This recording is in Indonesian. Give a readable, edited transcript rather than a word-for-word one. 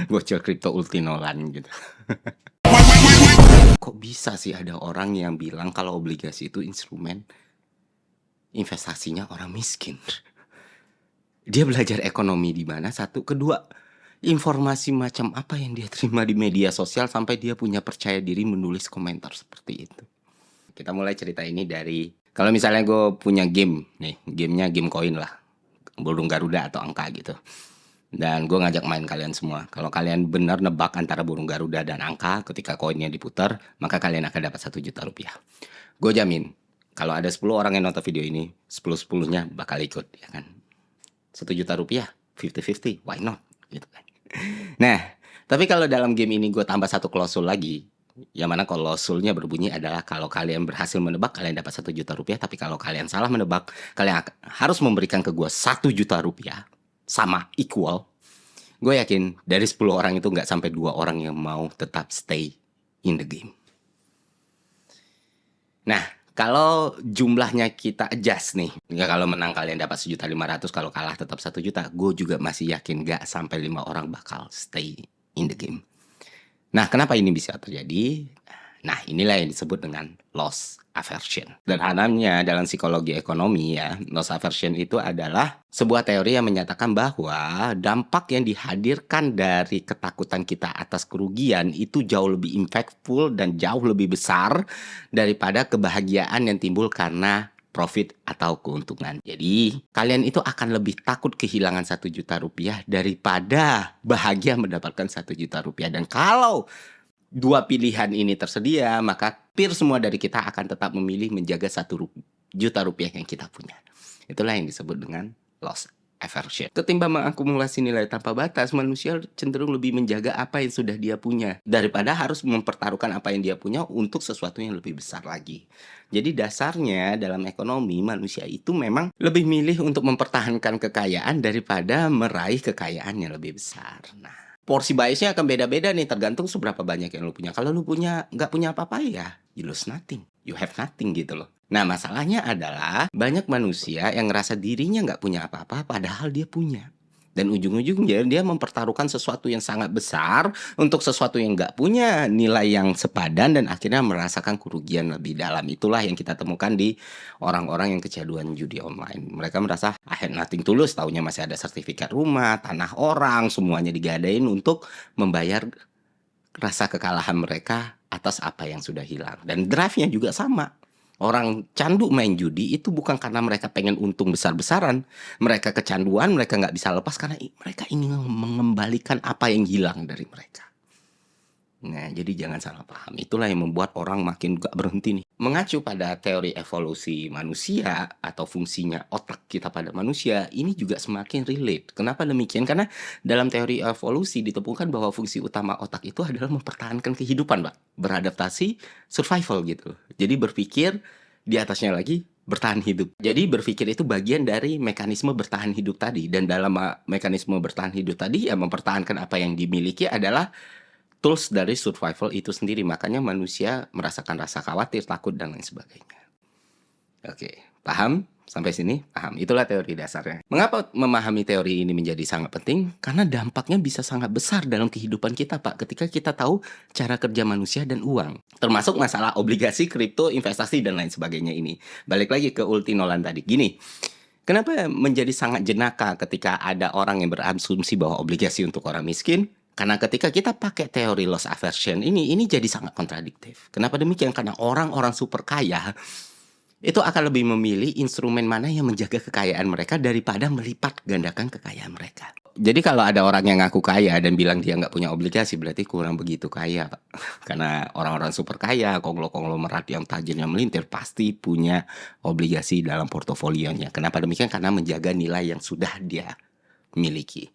Bocil kripto Ultinolan gitu. Kok bisa sih ada orang yang bilang kalau obligasi itu instrumen investasinya orang miskin? Dia belajar ekonomi di mana? Satu, kedua, informasi macam apa yang dia terima di media sosial sampai dia punya percaya diri menulis komentar seperti itu. Kita mulai cerita ini dari, kalau misalnya gue punya game nih, gamenya game koin lah, burung Garuda atau angka gitu. Dan gue ngajak main kalian semua. Kalau kalian benar nebak antara burung Garuda dan angka ketika koinnya diputar, maka kalian akan dapat 1 juta rupiah. Gue jamin, kalau ada 10 orang yang nonton video ini, 10-10-nya bakal ikut, ya kan? 1 juta rupiah, 50-50, why not? Gitu kan. Nah, tapi kalau dalam game ini gue tambah satu klausul lagi, yang mana klausulnya berbunyi adalah kalau kalian berhasil menebak, kalian dapat 1 juta rupiah. Tapi kalau kalian salah menebak, kalian harus memberikan ke gue 1 juta rupiah. Sama, equal. Gue yakin dari 10 orang itu nggak sampai 2 orang yang mau tetap stay in the game. Nah, kalau jumlahnya kita adjust nih, ya kalau menang kalian dapat 1.500.000, kalau kalah tetap 1 juta, gue juga masih yakin nggak sampai 5 orang bakal stay in the game. Nah, kenapa ini bisa terjadi? Nah, inilah yang disebut dengan loss aversion. Sederhananya dalam psikologi ekonomi ya, loss aversion itu adalah sebuah teori yang menyatakan bahwa dampak yang dihadirkan dari ketakutan kita atas kerugian itu jauh lebih impactful dan jauh lebih besar daripada kebahagiaan yang timbul karena profit atau keuntungan. Jadi, kalian itu akan lebih takut kehilangan 1 juta rupiah daripada bahagia mendapatkan 1 juta rupiah. Dan kalau dua pilihan ini tersedia, maka peer semua dari kita akan tetap memilih menjaga 1 juta rupiah yang kita punya. Itulah yang disebut dengan loss aversion. Ketimbang mengakumulasi nilai tanpa batas, manusia cenderung lebih menjaga apa yang sudah dia punya daripada harus mempertaruhkan apa yang dia punya untuk sesuatu yang lebih besar lagi. Jadi dasarnya dalam ekonomi, manusia itu memang lebih milih untuk mempertahankan kekayaan daripada meraih kekayaan yang lebih besar. Nah, porsi biasnya akan beda-beda nih, tergantung seberapa banyak yang lu punya. Kalau lu nggak punya apa-apa ya, you lose nothing, you have nothing gitu loh. Nah, masalahnya adalah banyak manusia yang ngerasa dirinya nggak punya apa-apa padahal dia punya. Dan ujung-ujungnya dia mempertaruhkan sesuatu yang sangat besar untuk sesuatu yang nggak punya nilai yang sepadan dan akhirnya merasakan kerugian lebih dalam. Itulah yang kita temukan di orang-orang yang kecanduan judi online. Mereka merasa I had nothing to lose, taunya masih ada sertifikat rumah, tanah orang, semuanya digadain untuk membayar rasa kekalahan mereka atas apa yang sudah hilang. Dan drive-nya juga sama. Orang candu main judi itu bukan karena mereka pengen untung besar-besaran. Mereka kecanduan, mereka nggak bisa lepas karena mereka ingin mengembalikan apa yang hilang dari mereka. Nah, jadi jangan salah paham. Itulah yang membuat orang makin gak berhenti nih. Mengacu pada teori evolusi manusia atau fungsinya otak kita pada manusia, ini juga semakin relate. Kenapa demikian? Karena dalam teori evolusi ditemukan bahwa fungsi utama otak itu adalah mempertahankan kehidupan, Pak. Beradaptasi, survival gitu. Jadi berpikir di atasnya lagi bertahan hidup. Jadi berpikir itu bagian dari mekanisme bertahan hidup tadi. Dan dalam mekanisme bertahan hidup tadi, ya mempertahankan apa yang dimiliki adalah tools dari survival itu sendiri. Makanya manusia merasakan rasa khawatir, takut, dan lain sebagainya. Oke, paham? Sampai sini paham. Itulah teori dasarnya. Mengapa memahami teori ini menjadi sangat penting? Karena dampaknya bisa sangat besar dalam kehidupan kita, Pak. Ketika kita tahu cara kerja manusia dan uang. Termasuk masalah obligasi, kripto, investasi, dan lain sebagainya ini. Balik lagi ke Ultinolan tadi. Gini, kenapa menjadi sangat jenaka ketika ada orang yang berasumsi bahwa obligasi untuk orang miskin? Karena ketika kita pakai teori loss aversion ini jadi sangat kontradiktif. Kenapa demikian? Karena orang-orang super kaya itu akan lebih memilih instrumen mana yang menjaga kekayaan mereka daripada melipat gandakan kekayaan mereka. Jadi kalau ada orang yang ngaku kaya dan bilang dia nggak punya obligasi, berarti kurang begitu kaya, Pak. Karena orang-orang super kaya, konglomerat yang tajirnya melintir, pasti punya obligasi dalam portofolionya. Kenapa demikian? Karena menjaga nilai yang sudah dia miliki.